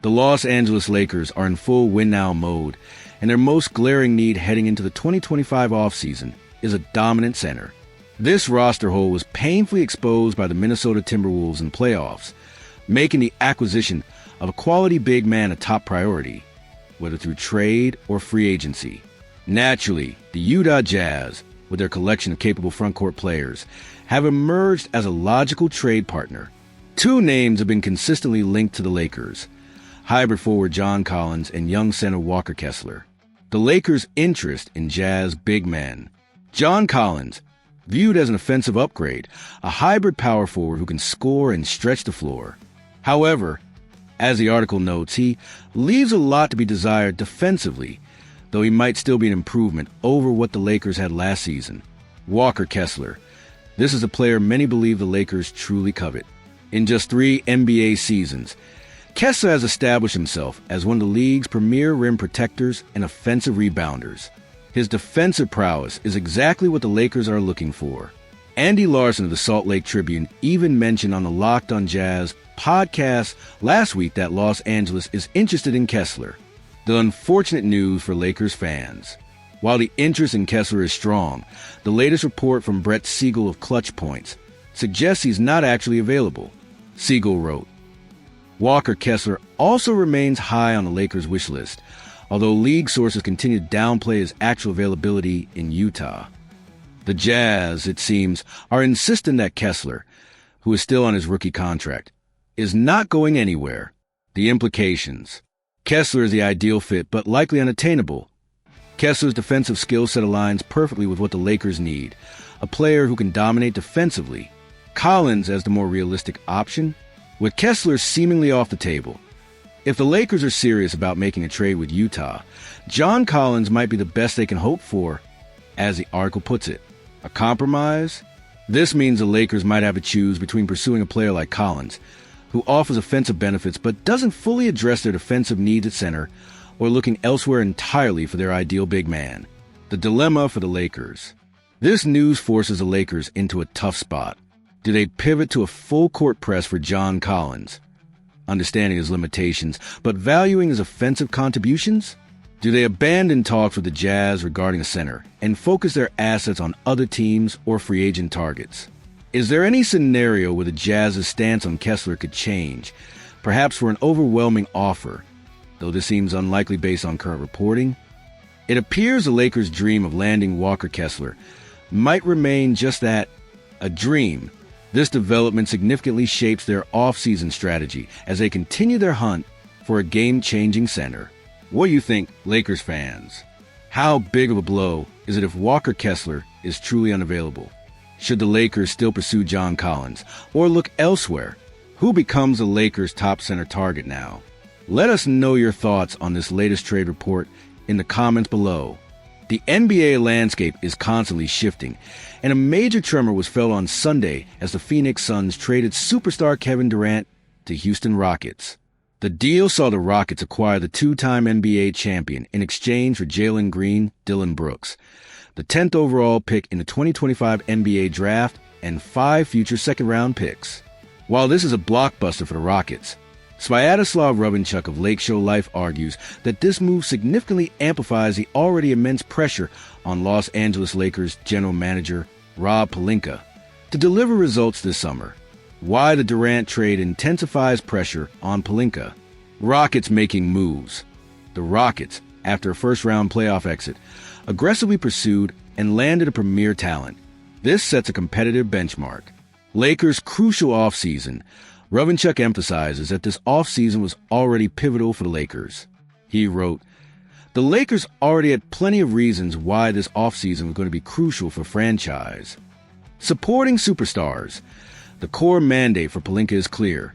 The Los Angeles Lakers are in full win-now mode, and their most glaring need heading into the 2025 offseason is a dominant center. This roster hole was painfully exposed by the Minnesota Timberwolves in playoffs, making the acquisition of a quality big man a top priority, whether through trade or free agency. Naturally, the Utah Jazz, with their collection of capable frontcourt players, have emerged as a logical trade partner. Two names have been consistently linked to the Lakers: hybrid forward John Collins and young center Walker Kessler. The Lakers' interest in Jazz big men. John Collins, viewed as an offensive upgrade, a hybrid power forward who can score and stretch the floor. However, as the article notes, he leaves a lot to be desired defensively, though he might still be an improvement over what the Lakers had last season. Walker Kessler. This is a player many believe the Lakers truly covet. In just 3 NBA seasons, Kessler has established himself as one of the league's premier rim protectors and offensive rebounders. His defensive prowess is exactly what the Lakers are looking for. Andy Larson of the Salt Lake Tribune even mentioned on the Locked on Jazz podcast last week that Los Angeles is interested in Kessler. The unfortunate news for Lakers fans. While the interest in Kessler is strong, the latest report from Brett Siegel of Clutch Points suggests he's not actually available. Siegel wrote, Walker Kessler also remains high on the Lakers' wish list, although league sources continue to downplay his actual availability in Utah. The Jazz, it seems, are insistent that Kessler, who is still on his rookie contract, is not going anywhere. The implications. Kessler is the ideal fit, but likely unattainable. Kessler's defensive skill set aligns perfectly with what the Lakers need, a player who can dominate defensively. Collins as the more realistic option, with Kessler seemingly off the table. If the Lakers are serious about making a trade with Utah, John Collins might be the best they can hope for. As the article puts it, a compromise? This means the Lakers might have to choose between pursuing a player like Collins, who offers offensive benefits but doesn't fully address their defensive needs at center, or looking elsewhere entirely for their ideal big man. The dilemma for the Lakers. This news forces the Lakers into a tough spot. Do they pivot to a full-court press for John Collins, understanding his limitations, but valuing his offensive contributions? Do they abandon talks with the Jazz regarding a center and focus their assets on other teams or free agent targets? Is there any scenario where the Jazz's stance on Kessler could change, perhaps for an overwhelming offer, though this seems unlikely based on current reporting? It appears the Lakers' dream of landing Walker Kessler might remain just that, a dream. This development significantly shapes their offseason strategy as they continue their hunt for a game-changing center. What do you think, Lakers fans? How big of a blow is it if Walker Kessler is truly unavailable? Should the Lakers still pursue John Collins or look elsewhere? Who becomes the Lakers' top center target now? Let us know your thoughts on this latest trade report in the comments below. The NBA landscape is constantly shifting, and a major tremor was felt on Sunday as the Phoenix Suns traded superstar Kevin Durant to Houston Rockets. The deal saw the Rockets acquire the 2-time NBA champion in exchange for Jalen Green, Dillon Brooks, the 10th overall pick in the 2025 NBA draft, and 5 future second-round picks. While this is a blockbuster for the Rockets, Sviatoslav Rubinchuk of Lake Show Life argues that this move significantly amplifies the already immense pressure on Los Angeles Lakers general manager Rob Pelinka to deliver results this summer. Why the Durant trade intensifies pressure on Pelinka. Rockets making moves. The Rockets, after a first-round playoff exit, aggressively pursued and landed a premier talent. This sets a competitive benchmark. Lakers' crucial offseason. Rubinchuk emphasizes that this offseason was already pivotal for the Lakers. He wrote, "The Lakers already had plenty of reasons why this offseason was going to be crucial for franchise. Supporting superstars. The core mandate for Pelinka is clear.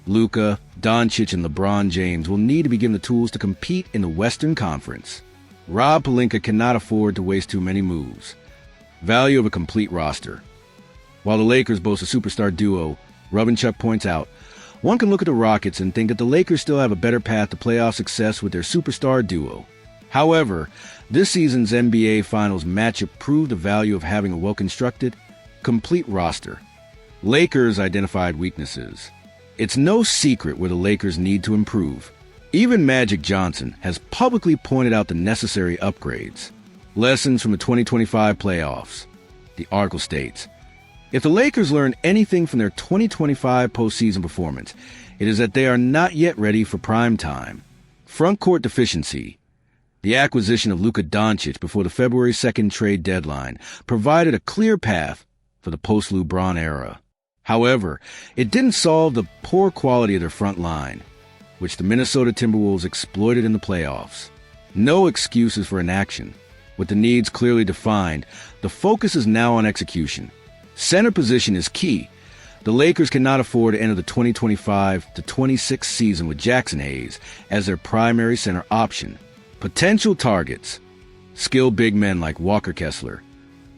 Luka, Doncic, and LeBron James will need to be given the tools to compete in the Western Conference. Rob Pelinka cannot afford to waste too many moves. Value of a complete roster. While the Lakers boast a superstar duo, Rubinchuk points out, one can look at the Rockets and think that the Lakers still have a better path to playoff success with their superstar duo. However, this season's NBA Finals matchup proved the value of having a well-constructed, complete roster. Lakers identified weaknesses. It's no secret where the Lakers need to improve. Even Magic Johnson has publicly pointed out the necessary upgrades. Lessons from the 2025 playoffs. The article states, if the Lakers learn anything from their 2025 postseason performance, it is that they are not yet ready for prime time. Front court deficiency. The acquisition of Luka Doncic before the February 2nd trade deadline provided a clear path for the post-Lou Bron era. However, it didn't solve the poor quality of their front line, which the Minnesota Timberwolves exploited in the playoffs. No excuses for inaction. With the needs clearly defined, the focus is now on execution. Center position is key. The Lakers cannot afford to enter the 2025-26 season with Jackson Hayes as their primary center option. Potential targets. Skilled big men like Walker Kessler.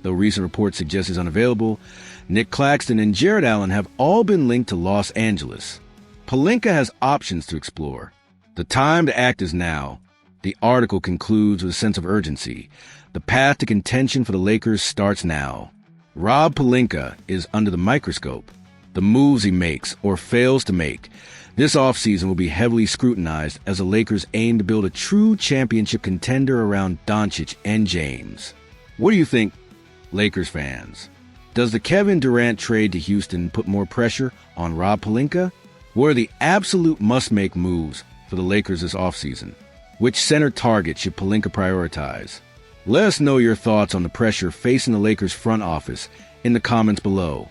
Though recent reports suggest he's unavailable, Nick Claxton and Jarrett Allen have all been linked to Los Angeles. Pelinka has options to explore. The time to act is now. The article concludes with a sense of urgency. The path to contention for the Lakers starts now. Rob Pelinka is under the microscope. The moves he makes or fails to make this offseason will be heavily scrutinized as the Lakers aim to build a true championship contender around Doncic and James. What do you think, Lakers fans? Does the Kevin Durant trade to Houston put more pressure on Rob Pelinka? What are the absolute must-make moves for the Lakers this offseason? Which center target should Pelinka prioritize? Let us know your thoughts on the pressure facing the Lakers front office in the comments below.